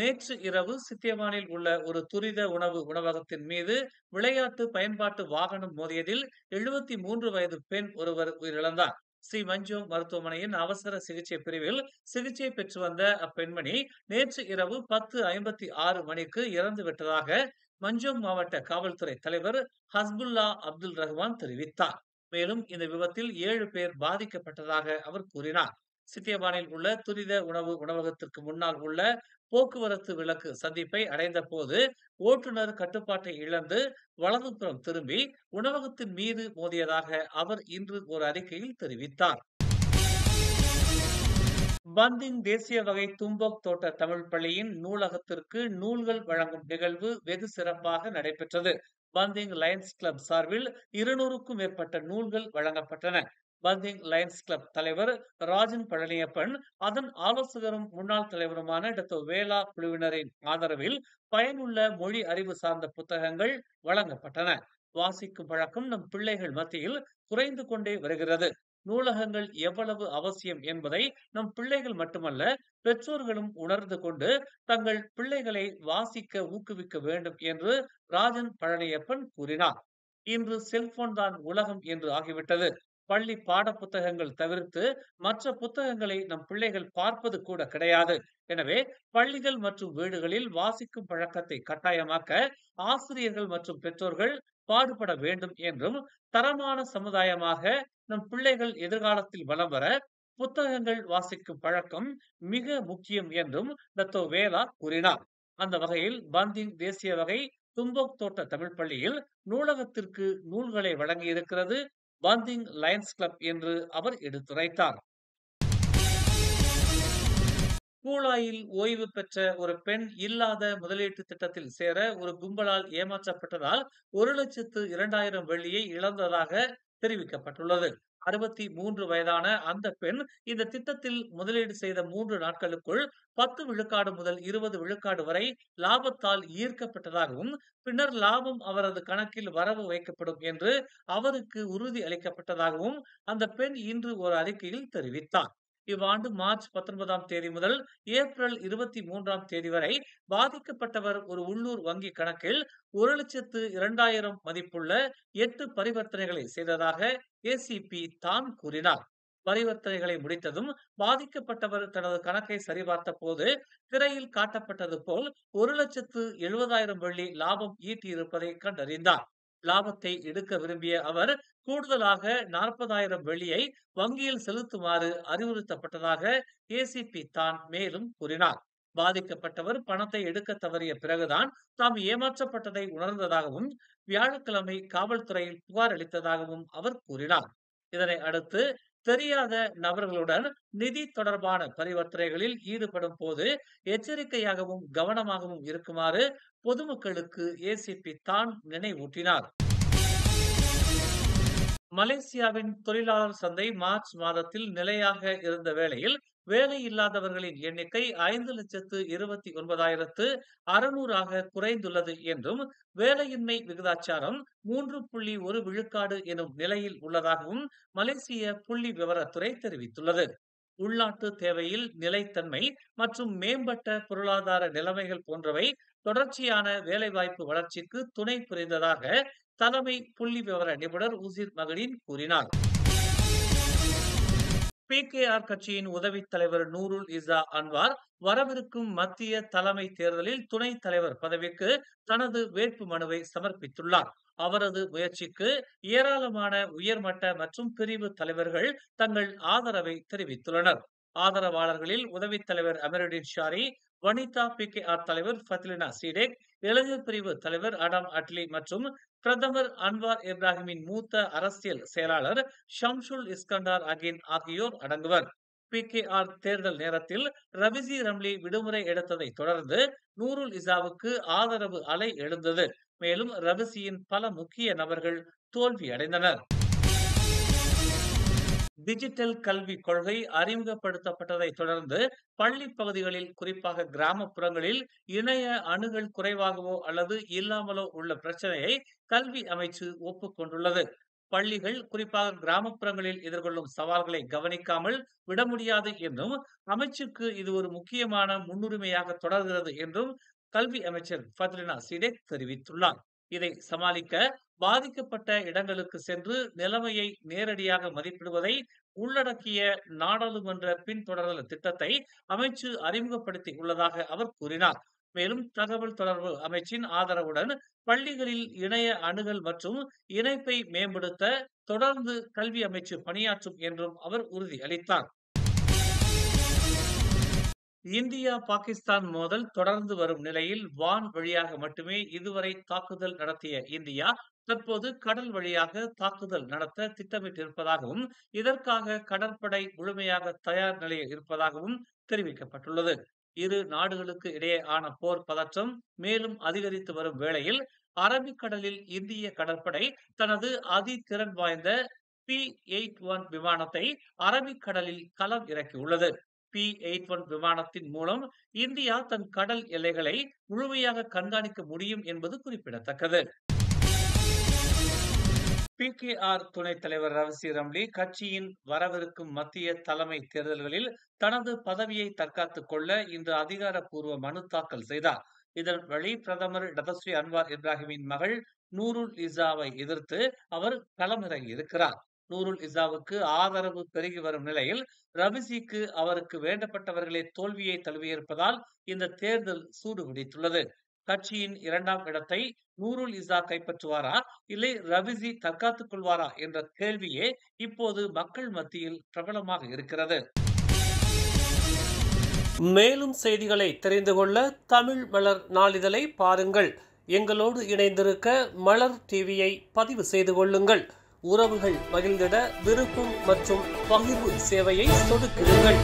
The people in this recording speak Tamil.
நேற்று இரவு சித்தியவானில் உள்ள ஒரு துரித உணவு உணவகத்தின் மீது விளையாட்டு பயன்பாட்டு வாகனம் மோதியதில் 73 வயது பெண் ஒருவர் உயிரிழந்தார். ஸ்ரீ மஞ்சு மருத்துவமனையின் அவசர சிகிச்சை பிரிவில் சிகிச்சை பெற்று வந்த அப்பெண்மணி நேற்று இரவு 10:56 மணிக்கு இறந்து விட்டதாக மஞ்சோங் மாவட்ட காவல்துறை தலைவர் ஹஸ்புல்லா அப்துல் ரஹ்மான் தெரிவித்தார். மேலும் இந்த விபத்தில் 7 பேர் பாதிக்கப்பட்டதாக அவர் கூறினார். சித்தியவானில் உள்ள துரித உணவு உணவகத்திற்கு முன்னால் உள்ள போக்குவரத்து விளக்கு சந்திப்பை அடைந்த போது ஓட்டுநர் கட்டுப்பாட்டை இழந்து வலதுபுறம் திரும்பி உணவகத்தின் மீது மோதியதாக அவர் இன்று ஒரு அறிக்கையில் தெரிவித்தார். பந்திங் தேசிய வகை தும்போக் தோட்ட தமிழ் பள்ளியின் நூலகத்திற்கு நூல்கள் வழங்கும் நிகழ்வு வெகு சிறப்பாக நடைபெற்றது. பந்திங் லயன்ஸ் கிளப் சார்பில் 200க்கும் மேற்பட்ட நூல்கள் வழங்கப்பட்டன. பந்திங் லயன்ஸ் கிளப் தலைவர் ராஜன் பழனியப்பன், அதன் ஆலோசகரும் முன்னாள் தலைவருமான டாக்டர் வேலா குழுவினரின் ஆதரவில் பயனுள்ள மொழி அறிவு சார்ந்த புத்தகங்கள் வழங்கப்பட்டன. வாசிக்கும் பழக்கம் நம் பிள்ளைகள் மத்தியில் குறைந்து கொண்டே வருகிறது. நூலகங்கள் எவ்வளவு அவசியம் என்பதை நம் பிள்ளைகள் மட்டுமல்ல, பெற்றோர்களும் உணர்ந்து கொண்டு தங்கள் பிள்ளைகளை வாசிக்க ஊக்குவிக்க வேண்டும் என்று ராஜன் பழனியப்பன் கூறினார். இன்று செல்போன் தான் உலகம் என்று ஆகிவிட்டது. பள்ளி பாட புத்தகங்கள் தவிர்த்து மற்ற புத்தகங்களை நம் பிள்ளைகள் பார்ப்பது கூட கிடையாது. எனவே பள்ளிகள் மற்றும் வீடுகளில் வாசிக்கும் பழக்கத்தை கட்டாயமாக்க ஆசிரியர்கள் மற்றும் பெற்றோர்கள் பாடுபட வேண்டும் என்றும், தரமான சமுதாயமாக நம் பிள்ளைகள் எதிர்காலத்தில் வலம் வர புத்தகங்கள் வாசிக்கும் பழக்கம் மிக முக்கியம் என்றும் டாக்டர் வேலா கூறினார். அந்த வகையில் பந்திங் தேசிய வகை தும்போக் தோட்ட தமிழ் பள்ளியில் நூலகத்திற்கு நூல்களை வழங்கியிருக்கிறது பந்திங் லயன்ஸ் கிளப் என்று அவர் எடுத்துரைத்தார். பூலாயில் ஓய்வு பெற்ற ஒரு பெண் இல்லாத முதலீட்டு திட்டத்தில் சேர ஒரு கும்பலால் ஏமாற்றப்பட்டதால் 1,02,000 வெள்ளியை இழந்ததாக தெரிவிக்கப்பட்டுள்ளது. 63 வயதான அந்த பெண் இந்த திட்டத்தில் முதலீடு செய்த 3 நாட்களுக்குள் 10 விழுக்காடு முதல் 20 விழுக்காடு வரை லாபத்தால் ஈர்க்கப்பட்டதாகவும், பின்னர் லாபம் அவரது கணக்கில் வரவு வைக்கப்படும் என்று அவருக்கு உறுதி அளிக்கப்பட்டதாகவும் அந்த பெண் இன்று ஒரு அறிக்கையில் தெரிவித்தார். இவ்வாண்டு மார்ச் 19ஆம் தேதி முதல் ஏப்ரல் 23ஆம் தேதி வரை பாதிக்கப்பட்டவர் ஒரு உள்ளூர் வங்கி கணக்கில் 1,02,000 மதிப்புள்ள 8 பரிவர்த்தனைகளை செய்ததாக ஏசிபி தான் கூறினார். பரிவர்த்தனைகளை முடித்ததும் பாதிக்கப்பட்டவர் தனது கணக்கை சரிபார்த்த போது திரையில் காட்டப்பட்டது போல் 1,70,000 வெள்ளி லாபம் ஈட்டியிருப்பதை கண்டறிந்தார். லாபத்தை எடுக்க விரும்பிய அவர் கூடுதலாக 40,000 வெள்ளியை வங்கியில் செலுத்துமாறு அறிவுறுத்தப்பட்டதாக ஏசிபி தான் மேலும் கூறினார். பாதிக்கப்பட்டவர் பணத்தை எடுக்க தவறிய பிறகுதான் தாம் ஏமாற்றப்பட்டதை உணர்ந்ததாகவும், வியாழக்கிழமை காவல்துறையில் புகார் அளித்ததாகவும் அவர் கூறினார். இதனை அடுத்து தெரியாத நபர்களுடன் நிதி தொடர்பான பரிவர்த்தனைகளில் ஈடுபடும் போது எச்சரிக்கையாகவும் கவனமாகவும் இருக்குமாறு பொதுமக்களுக்கு ஏசிபி தான் நினைவூட்டினார். மலேசியாவின் தொழிலாளர் சந்தை மார்ச் மாதத்தில் நிலையாக இருந்த வேளையில் வேலை இல்லாதவர்களின் எண்ணிக்கை 5,29,600 குறைந்துள்ளது என்றும், வேலையின்மை விகிதாச்சாரம் 3.1 விழுக்காடு எனும் நிலையில் உள்ளதாகவும் மலேசிய புள்ளி விவரத்துறை தெரிவித்துள்ளது. உள்நாட்டு தேவையில் நிலைத்தன்மை மற்றும் மேம்பட்ட பொருளாதார நிலைமைகள் போன்றவை தொடர்ச்சியான வேலைவாய்ப்பு வளர்ச்சிக்கு துணை புரிந்ததாக தலைமை புள்ளி விவர நிபுணர் உசிர் மகடின் கூறினார். பிகேஆர் கட்சியின் உதவித் தலைவர் நூருல் இசா அன்வார் வரவிருக்கும் மத்திய தலைமை தேர்தலில் துணைத் தலைவர் பதவிக்கு தனது வேட்பு மனுவை சமர்ப்பித்துள்ளார். அவரது முயற்சிக்கு ஏராளமான உயர்மட்ட மற்றும் பிரிவு தலைவர்கள் தங்கள் ஆதரவை தெரிவித்துள்ளனர். ஆதரவாளர்களில் உதவித் தலைவர் அமருடின் ஷாரி, வனிதா பிகேஆர் தலைவர் ஃபத்லினா சீடேக், இளைஞர் பிரிவு தலைவர் அடாம் அட்லி மற்றும் பிரதமர் அன்வார் இப்ராஹிமின் மூத்த அரசியல் செயலாளர் ஷம்சுல் இஸ்கண்டார் அகின் ஆகியோர் அடங்குவர். பிகேஆர் தேர்தல் நேரத்தில் ரவிசி ரம்லி விடுமுறை எடுத்ததை தொடர்ந்து நூருல் இசாவுக்கு ஆதரவு அலை எழுந்தது. மேலும் ரவிசியின் பல முக்கிய நபர்கள் தோல்வியடைந்தனர். டிஜிட்டல் கல்வி கொள்கை அறிமுகப்படுத்தப்பட்டதை தொடர்ந்து பள்ளி பகுதிகளில், குறிப்பாக கிராமப்புறங்களில் இணைய அணுகல் குறைவாகவோ அல்லது இல்லாமலோ உள்ள பிரச்சனையை கல்வி அமைச்சு ஒப்புக்கொண்டுள்ளது. பள்ளிகள் குறிப்பாக கிராமப்புறங்களில் எதிர்கொள்ளும் சவால்களை கவனிக்காமல் விட முடியாது என்றும் அமைச்சுக்கு இது ஒரு முக்கியமான முன்னுரிமையாக தொடர்கிறது என்றும் கல்வி அமைச்சர் ஃபத்லினா சிடேக் தெரிவித்துள்ளார். இதை சமாளிக்க பாதிக்கப்பட்ட இடங்களுக்கு சென்று நிலைமையை நேரடியாக மதிப்பிடுவதை உள்ளடக்கிய நாடாளுமன்ற பின்தொடர்தல் திட்டத்தை அமைச்சு அறிமுகப்படுத்தி உள்ளதாக அவர் கூறினார். மேலும் தகவல் தொடர்பு அமைச்சின் ஆதரவுடன் பள்ளிகளில் இணைய அணுகல் மற்றும் இணைப்பை மேம்படுத்த தொடர்ந்து கல்வி அமைச்சு பணியாற்றும் என்றும் அவர் உறுதியளித்தார். இந்தியா பாகிஸ்தான் மோதல் தொடர்ந்து வரும் நிலையில் வான் வழியாக மட்டுமே இதுவரை தாக்குதல் நடத்திய இந்தியா தற்போது கடல் வழியாக தாக்குதல் நடத்த திட்டமிட்டிருப்பதாகவும் இதற்காக கடற்படை முழுமையாக தயார் நிலையில் இருப்பதாகவும் தெரிவிக்கப்பட்டுள்ளது. இரு நாடுகளுக்கு இடையே ஆன போர் பதற்றம் மேலும் அதிகரித்து வரும் வேளையில் அரபிக்கடலில் இந்திய கடற்படை தனது அதிதிறன் வாய்ந்த P-81 விமானத்தை அரபிக்கடலில் களம் இறக்கியுள்ளது. P-81 விமானத்தின் மூலம் இந்தியா தன் கடல் எல்லைகளை முழுமையாக கண்காணிக்க முடியும் என்பது குறிப்பிடத்தக்கது. PKR துணைத் தலைவர் ரவிசி ரம்லி கட்சியின் வரவிருக்கும் மத்திய தலைமை தேர்தல்களில் தனது பதவியை தற்காத்துக் கொள்ள இன்று அதிகாரப்பூர்வ மனு தாக்கல் செய்தார். இதன் வழி பிரதமர் டதஸ்ரீ அன்வார் இப்ராஹிமின் மகள் நூருல் இசாவை எதிர்த்து அவர் களமிறங்கி இருக்கிறார். நூருல் இசாவுக்கு ஆதரவு பெருகி வரும் நிலையில் ரவிசிக்கு அவருக்கு வேண்டப்பட்டவர்களே தோல்வியை தழுவியிருப்பதால் இந்த தேர்தல் சூடுபிடித்துள்ளது. கட்சியின் 2ஆம் இடத்தை நூருல் இசா கைப்பற்றுவாரா இல்லை ரவிசி தற்காத்துக் கொள்வாரா என்ற கேள்வியே இப்போது மக்கள் மத்தியில் பிரபலமாக இருக்கிறது. மேலும் செய்திகளை தெரிந்து கொள்ள தமிழ் மலர் நாளிதழை பாருங்கள். எங்களோடு இணைந்திருக்க மலர் டிவியை பதிவு செய்து கொள்ளுங்கள். உறவுகள் மகிழ்ந்திட விருப்பம் மற்றும் பகிர்வு சேவையை சொடுக்கிடுங்கள்.